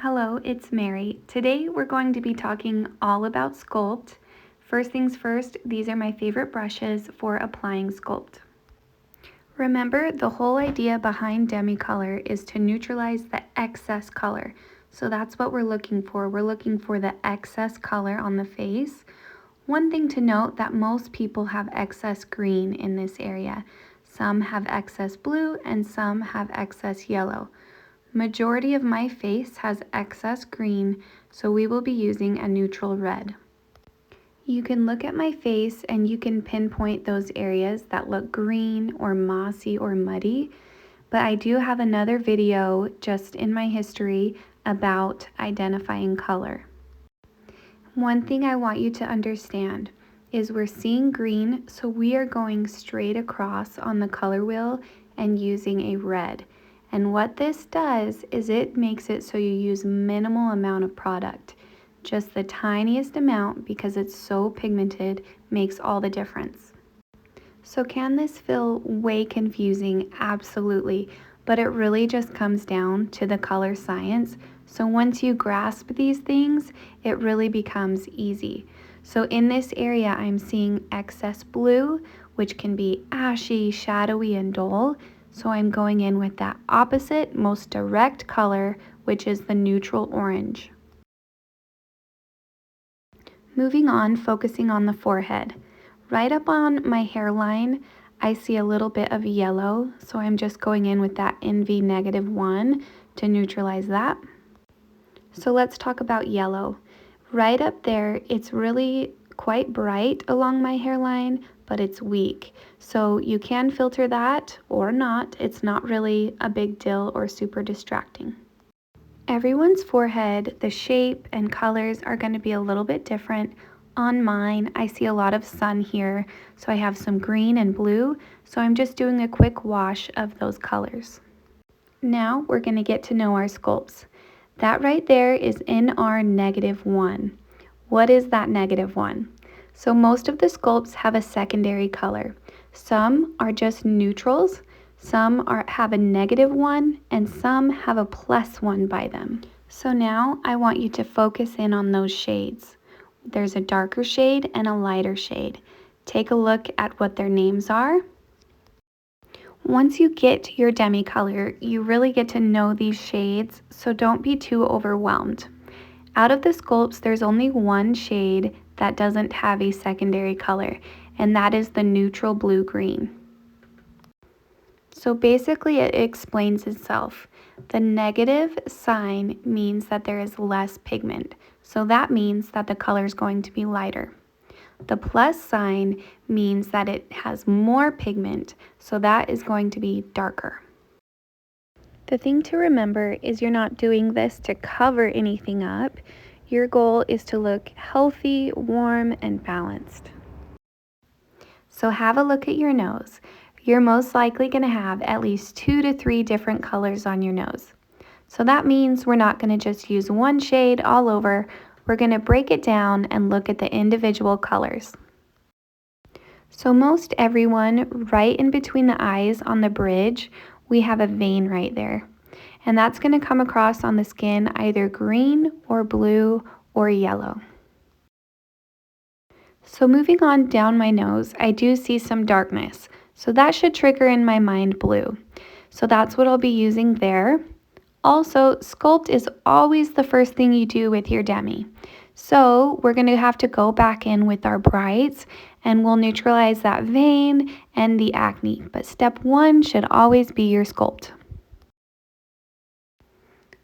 Hello, it's Mary. Today we're going to be talking all about Sculpt. First things first, these are my favorite brushes for applying Sculpt. Remember, the whole idea behind Demi Colour is to neutralize the excess color. So that's what we're looking for. We're looking for the excess color on the face. One thing to note that most people have excess green in this area. Some have excess blue and some have excess yellow. Majority of my face has excess green, so we will be using a neutral red. You can look at my face and you can pinpoint those areas that look green or mossy or muddy, but I do have another video just in my history about identifying color. One thing I want you to understand is we're seeing green, so we are going straight across on the color wheel and using a red. And what this does is it makes it so you use minimal amount of product. Just the tiniest amount, because it's so pigmented, makes all the difference. So can this feel way confusing? Absolutely. But it really just comes down to the color science. So once you grasp these things, it really becomes easy. So in this area, I'm seeing excess blue, which can be ashy, shadowy, and dull. So I'm going in with that opposite, most direct color, which is the neutral orange. Moving on, focusing on the forehead. Right up on my hairline, I see a little bit of yellow, so I'm just going in with that NV-1 to neutralize that. So let's talk about yellow. Right up there, it's really quite bright along my hairline, but it's weak. So you can filter that or not. It's not really a big deal or super distracting. Everyone's forehead, the shape and colors are going to be a little bit different. On mine, I see a lot of sun here, so I have some green and blue, so I'm just doing a quick wash of those colors. Now we're going to get to know our sculpts. That right there is NR-1. What is that -1? So most of the sculpts have a secondary color. Some are just neutrals, some have a -1, and some have a +1 by them. So now I want you to focus in on those shades. There's a darker shade and a lighter shade. Take a look at what their names are. Once you get your Demi Colour, you really get to know these shades, so don't be too overwhelmed. Out of the sculpts, there's only one shade that doesn't have a secondary color, and that is the neutral blue-green. So basically it explains itself. The negative sign means that there is less pigment, so that means that the color is going to be lighter. The plus sign means that it has more pigment, so that is going to be darker. The thing to remember is you're not doing this to cover anything up. Your goal is to look healthy, warm, and balanced. So have a look at your nose. You're most likely going to have at least 2 to 3 different colors on your nose. So that means we're not going to just use one shade all over. We're going to break it down and look at the individual colors. So most everyone, right in between the eyes on the bridge, we have a vein right there. And that's going to come across on the skin either green or blue or yellow. So moving on down my nose, I do see some darkness. So that should trigger in my mind blue. So that's what I'll be using there. Also, Sculpt is always the first thing you do with your Demi. So we're going to have to go back in with our brights and we'll neutralize that vein and the acne. But step 1 should always be your Sculpt.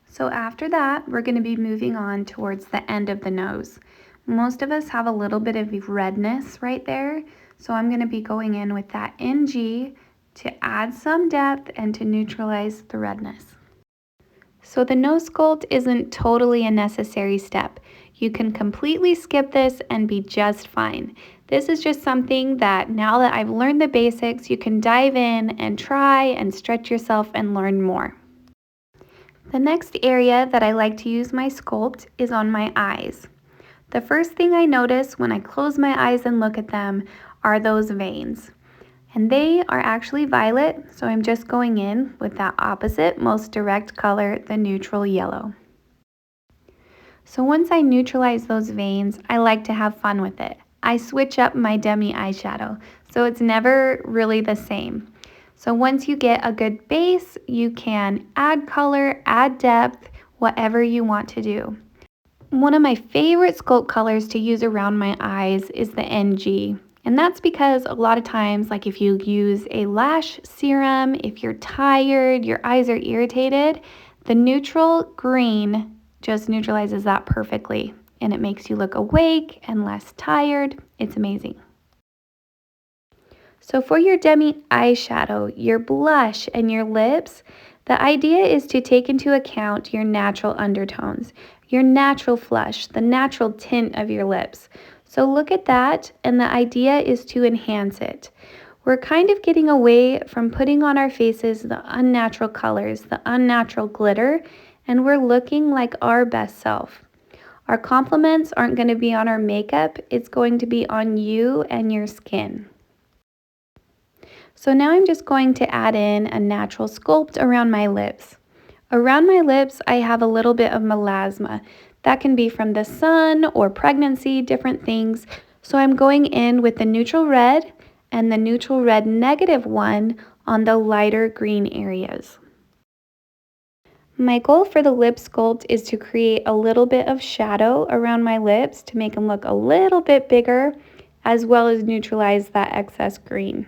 So after that, we're going to be moving on towards the end of the nose. Most of us have a little bit of redness right there. So I'm going to be going in with that NG to add some depth and to neutralize the redness. So the nose sculpt isn't totally a necessary step. You can completely skip this and be just fine. This is just something that now that I've learned the basics, you can dive in and try and stretch yourself and learn more. The next area that I like to use my sculpt is on my eyes. The first thing I notice when I close my eyes and look at them are those veins. And they are actually violet, so I'm just going in with that opposite, most direct color, the neutral yellow. So once I neutralize those veins, I like to have fun with it. I switch up my Demi eyeshadow, so it's never really the same. So once you get a good base, you can add color, add depth, whatever you want to do. One of my favorite Sculpt colors to use around my eyes is the NG. And that's because a lot of times, like if you use a lash serum, if you're tired, your eyes are irritated, the neutral green just neutralizes that perfectly. And it makes you look awake and less tired. It's amazing. So for your Demi eyeshadow, your blush, and your lips, the idea is to take into account your natural undertones, your natural flush, the natural tint of your lips. So look at that, and the idea is to enhance it. We're kind of getting away from putting on our faces the unnatural colors, the unnatural glitter, and we're looking like our best self. Our compliments aren't going to be on our makeup, it's going to be on you and your skin. So now I'm just going to add in a natural sculpt around my lips. Around my lips, I have a little bit of melasma. That can be from the sun or pregnancy, different things. So I'm going in with the neutral red and the neutral red -1 on the lighter green areas. My goal for the lip sculpt is to create a little bit of shadow around my lips to make them look a little bit bigger, as well as neutralize that excess green.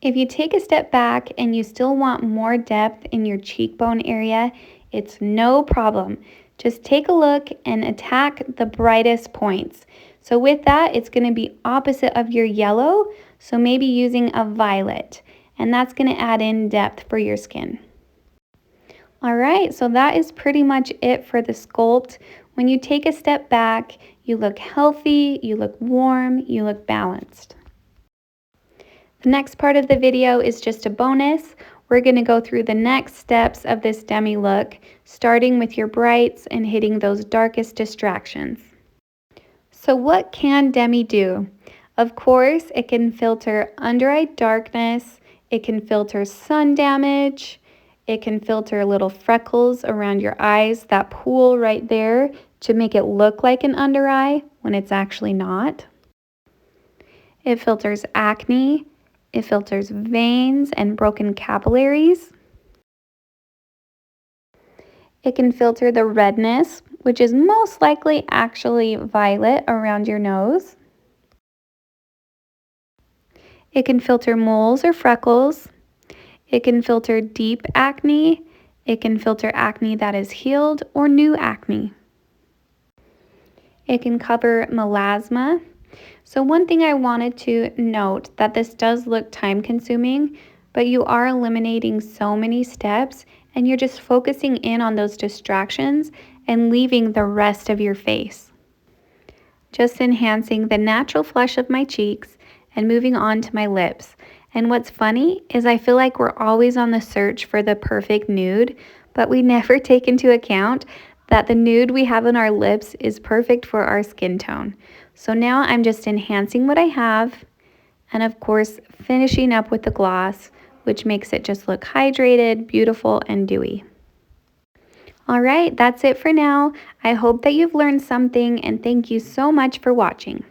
If you take a step back and you still want more depth in your cheekbone area, it's no problem. Just take a look and attack the brightest points. So with that, it's going to be opposite of your yellow, so maybe using a violet, and that's going to add in depth for your skin. All right, so that is pretty much it for the sculpt. When you take a step back, you look healthy, you look warm, you look balanced. The next part of the video is just a bonus. We're going to go through the next steps of this Demi look, starting with your brights and hitting those darkest distractions. So what can Demi do? Of course, it can filter under-eye darkness, it can filter sun damage, it can filter little freckles around your eyes, that pool right there, to make it look like an under eye when it's actually not. It filters acne. It filters veins and broken capillaries. It can filter the redness, which is most likely actually violet around your nose. It can filter moles or freckles. It can filter deep acne. It can filter acne that is healed or new acne. It can cover melasma. So one thing I wanted to note, that this does look time consuming, but you are eliminating so many steps and you're just focusing in on those distractions and leaving the rest of your face. Just enhancing the natural flush of my cheeks and moving on to my lips. And what's funny is I feel like we're always on the search for the perfect nude, but we never take into account that the nude we have on our lips is perfect for our skin tone. So now I'm just enhancing what I have, and of course finishing up with the gloss, which makes it just look hydrated, beautiful, and dewy. All right, that's it for now. I hope that you've learned something, and thank you so much for watching.